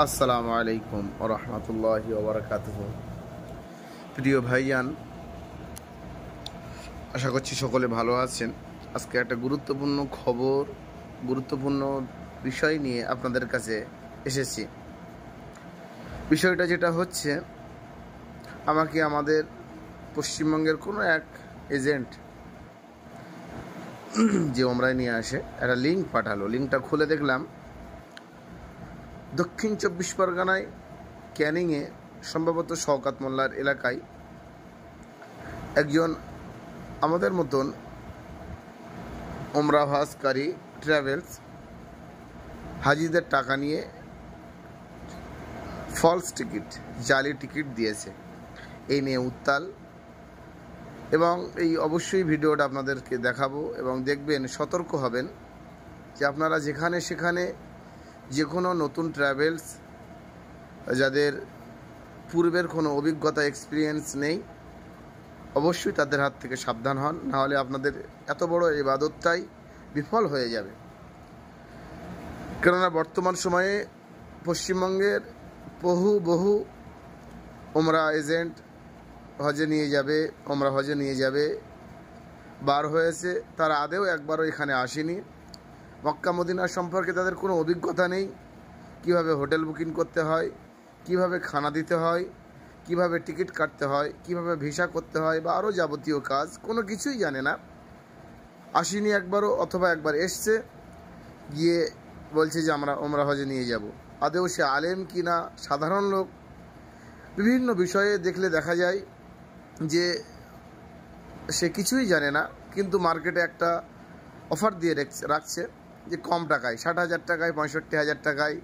আসসালামু আলাইকুম ওয়া রাহমাতুল্লাহি ওয়া বারাকাতুহু। প্রিয় ভাইজান, আশা করছি সকলে ভালো আছেন। আজকে একটা গুরুত্বপূর্ণ বিষয় নিয়ে আপনাদের কাছে এসেছি। বিষয়টা যেটা হচ্ছে, আমাকে আমাদের পশ্চিমবঙ্গের কোনো এক এজেন্ট যে ওমরায় নিয়ে আসে একটা লিঙ্ক পাঠালো। লিঙ্কটা খুলে দেখলাম দক্ষিণ 24 পরগনায় ক্যানিংয়ে, সম্ভবত শওকত মোল্লার এলাকায় একজন আমাদের মতন ওমরা হজকারী ট্রাভেলস হাজিদের টাকা নিয়ে ফলস টিকিট, জালি টিকিট দিয়েছে। এই নিয়ে উত্তাল, এবং এই অবশ্যই ভিডিওটা আপনাদেরকে দেখাবো এবং দেখবেন, সতর্ক হবেন যে আপনারা যেখানে সেখানে যে কোনো নতুন ট্রাভেলস যাদের পূর্বের কোনো অভিজ্ঞতা এক্সপিরিয়েন্স নেই, অবশ্যই তাদের হাত থেকে সাবধান হন, নাহলে আপনাদের এত বড় ইবাদতটাই বিফল হয়ে যাবে। কেননা বর্তমান সময়ে পশ্চিমবঙ্গের বহু ওমরা এজেন্ট ওমরা হজে নিয়ে যাবে বার হয়েছে, তারা আদেও একবারও এখানে আসেনি। মক্কা মদিনা সম্পর্কে তাদের কোনো অভিজ্ঞতা নেই। কিভাবে হোটেল বুকিং করতে হয়, কিভাবে খানা দিতে হয়, কিভাবে টিকিট কাটতে হয়, কিভাবে ভিসা করতে হয়, বা আরও যাবতীয় কাজ কোনো কিছুই জানে না। আসেনি একবারও, অথবা একবার এসছে, গিয়ে বলছে যে আমরা ওমরা হজে নিয়ে যাব। আদেও সে আলেম কি না সাধারণ লোক, বিভিন্ন বিষয়ে দেখলে দেখা যায় যে সে কিছুই জানে না, কিন্তু মার্কেটে একটা অফার দিয়ে রাখছে যে কম টাকায়, 60,000 টাকায়, 65,000 টাকায়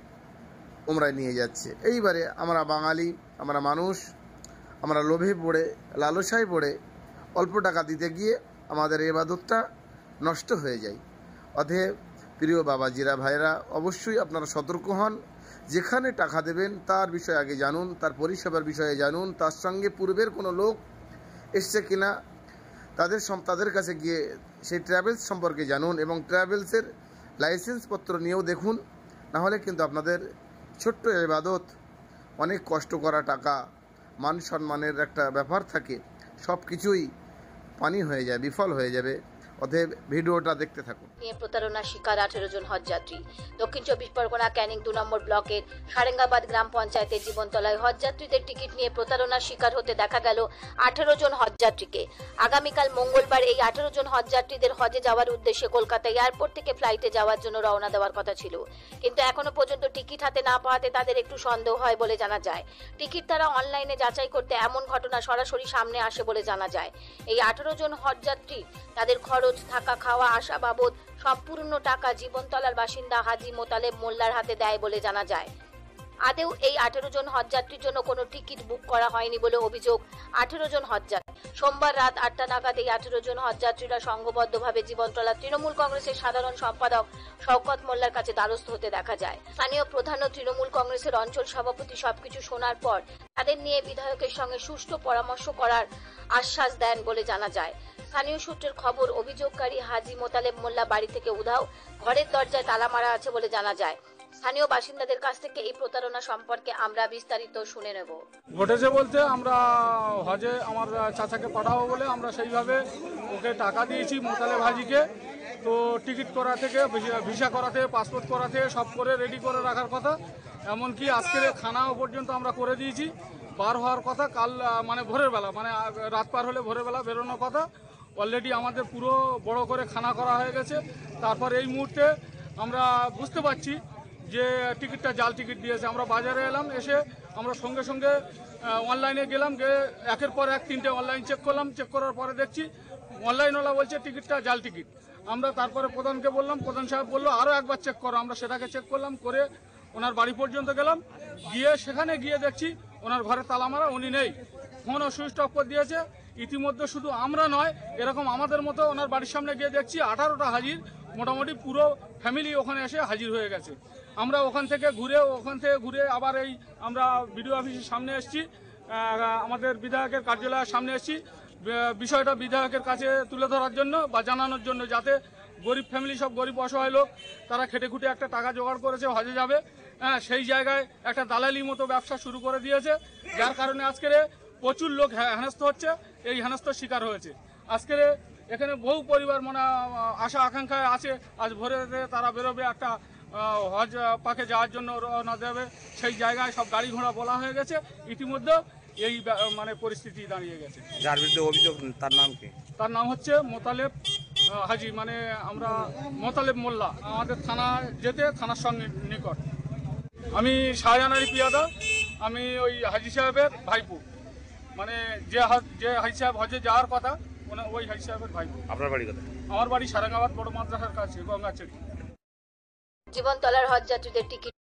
ওমরায় নিয়ে যাচ্ছে। এইবারে আমরা বাঙালি, আমরা মানুষ, আমরা লোভে পড়ে, লালসায় পড়ে অল্প টাকা দিতে গিয়ে আমাদের ইবাদতটা নষ্ট হয়ে যায়। অতএব প্রিয় বাবাজিরা, ভাইরা, অবশ্যই আপনারা সতর্ক হন। যেখানে টাকা দেবেন তার বিষয়ে আগে জানুন, তার পরিষেবার বিষয়ে জানুন, তার সঙ্গে পূর্বের কোনো লোক এসছে কিনা তাদের কাছে গিয়ে সেই ট্রাভেলস সম্পর্কে জানুন, এবং ট্রাভেলসের লাইসেন্সপত্র নিয়েও দেখুন। নাহলে কিন্তু আপনাদের ছোট্ট ইবাদত, অনেক কষ্ট করা টাকা, মান সম্মানের একটা ব্যাপার থাকে, সব কিছুই পানি হয়ে যায়, বিফল হয়ে যাবে। অতএব ভিডিওটা দেখতে থাকুন। নিয়ে প্রতারণার শিকার 18 জন হজযাত্রী। দক্ষিণ 24 পরগনা ক্যানিং 2 নম্বর ব্লকের সারেঙ্গাবাদ গ্রাম পঞ্চায়েতের জীবনতলায় হজযাত্রীদের টিকিট নিয়ে প্রতারণার শিকার হতে দেখা গেল 18 জন হজযাত্রীকে। আগামীকাল মঙ্গলবার এই 18 জন হজযাত্রীদের হজে যাওয়ার উদ্দেশ্যে কলকাতা এয়ারপোর্ট থেকে ফ্লাইটে যাওয়ার জন্য রওনা দেওয়ার কথা ছিল, কিন্তু এখনো পর্যন্ত টিকিট হাতে না পাওয়াতে তাদের একটু সন্দেহ হয় বলে জানা যায়। টিকিট তারা অনলাইনে যাচাই করতে এমন ঘটনা সরাসরি সামনে আসে বলে জানা যায়। এই 18 জন হজযাত্রী তাদের খরচ, থাকা, খাওয়া, আসা বাবদ সম্পূর্ণ টাকা জীবনতলার বাসিন্দা হাজি মোতালেব মোল্লার হাতে দেয় বলে জানা যায়। আদেও এই 18 জন হজযাত্রীর জন্য কোনো টিকিট বুক করা হয়নি বলে অভিযোগ 18 জন হজযাত্রী। সোমবার রাত 8টা নাগাদ এই 18 জন হজযাত্রীরা সংঘবদ্ধভাবে জীবনতলা তৃণমূল কংগ্রেসের সাধারণ সম্পাদক শওকত মোল্লার কাছে দ্বারস্থ হতে দেখা যায়। স্থানীয় প্রধান ও তৃণমূল কংগ্রেসের অঞ্চল সভাপতি সবকিছু শোনার পর তাদের নিয়ে বিধায়কের সঙ্গে সুষ্ঠু পরামর্শ করার আশ্বাস দেন বলে জানা যায়। স্থানীয় সূত্রের খবর, অভিযোগকারী হাজি মোতালেব মোল্লা বাড়ি থেকে উধাও, ঘরের দরজায় তালা মারা আছে বলে জানা যায়। স্থানীয় বাসিন্দাদের কাছ থেকে এই প্রতারণা সম্পর্কে আমরা বিস্তারিত শুনে নেব। ঘটেছে বলতে, আমরা হজে আমার চাচাকে পাঠাবো বলে আমরা সেইভাবে ওকে টাকা দিয়েছি মোতালেব হাজিকে। তো টিকিট করা থেকে, ভিসা করা থেকে, পাসপোর্ট করা থেকে সব করে রেডি করে রাখার কথা। এমনকি আজকের খানাও পর্যন্ত আমরা করে দিয়েছি। বার হওয়ার কথা কাল, মানে ভোরের বেলা, মানে রাত পার হলে ভোরের বেলা বেরোনোর কথা। অলরেডি আমাদের পুরো বড় করে খানা করা হয়ে গেছে। তারপর এই মুহূর্তে আমরা বুঝতে পারছি যে টিকিটটা জাল টিকিট দিয়েছে। আমরা বাজারে এলাম, এসে আমরা সঙ্গে সঙ্গে অনলাইনে গেলাম, গিয়ে একের পর এক 3টে অনলাইন চেক করলাম। চেক করার পরে দেখছি অনলাইনওয়ালা বলছে টিকিটটা জাল টিকিট। আমরা তারপরে প্রধানকে বললাম, প্রধান সাহেব বললো আরও একবার চেক করো। আমরা সেটাকে চেক করলাম, করে ওনার বাড়ি পর্যন্ত গেলাম, গিয়ে সেখানে গিয়ে দেখছি ওনার ঘরে তালা মারা, উনি নেই। ফোনও সুইচ অফ করে দিয়েছে। ইতিমধ্যে শুধু আমরা নয়, এরকম আমাদের মতো ওনার বাড়ির সামনে গিয়ে দেখছি 18টা হাজির, মোটামুটি পুরো ফ্যামিলি ওখানে এসে হাজির হয়ে গেছে। আমরা ওখান থেকে ঘুরে আবার এই আমরা বিডিও অফিসের সামনে এসেছি, আমাদের বিধায়কের কার্যালয়ের সামনে এসেছি বিষয়টা বিধায়কের কাছে তুলে ধরার জন্য বা জানানোর জন্য, যাতে গরিব ফ্যামিলি, সব গরিব অসহায় লোক, তারা খেটে খুঁটে একটা টাকা জোগাড় করেছে, হজে যাবে, হ্যাঁ, সেই জায়গায় একটা দালালি মতো ব্যবসা শুরু করে দিয়েছে, যার কারণে আজকের প্রচুর লোক হেনস্থ হচ্ছে, এই হেনস্থর শিকার হয়েছে। আজকের এখানে বহু পরিবার মানে আশা আকাঙ্ক্ষায় আছে, আজ ভোরে তারা বেরোবে একটা হজ পাকে যাওয়ার জন্য রওনা দেবে, সেই জায়গায় সব গাড়ি ঘোড়া বলা হয়ে গেছে। ইতিমধ্যে এই মানে পরিস্থিতি দাঁড়িয়ে গেছে। যার বিরুদ্ধে অভিযোগ তার নাম কি? তার নাম হচ্ছে মোতালেব হাজি, মানে আমরা মোতালেব মোল্লা। আমাদের থানা যেতে থানার সঙ্গে নিকট। আমি শাহজাহান আলী পিয়াদা, আমি ওই হাজি সাহেবের ভাইপো, মানে যে হাজি সাহেব হজে যাওয়ার কথা ওই হাজি সাহেবের ভাইপো। আপনার বাড়ি কোথায়? আমার বাড়ি সারেঙ্গাবাদ বড় মাদ্রাসার কাছে, গঙ্গাচড়ি। জীবনতলার হজযাত্রীদের টিকিট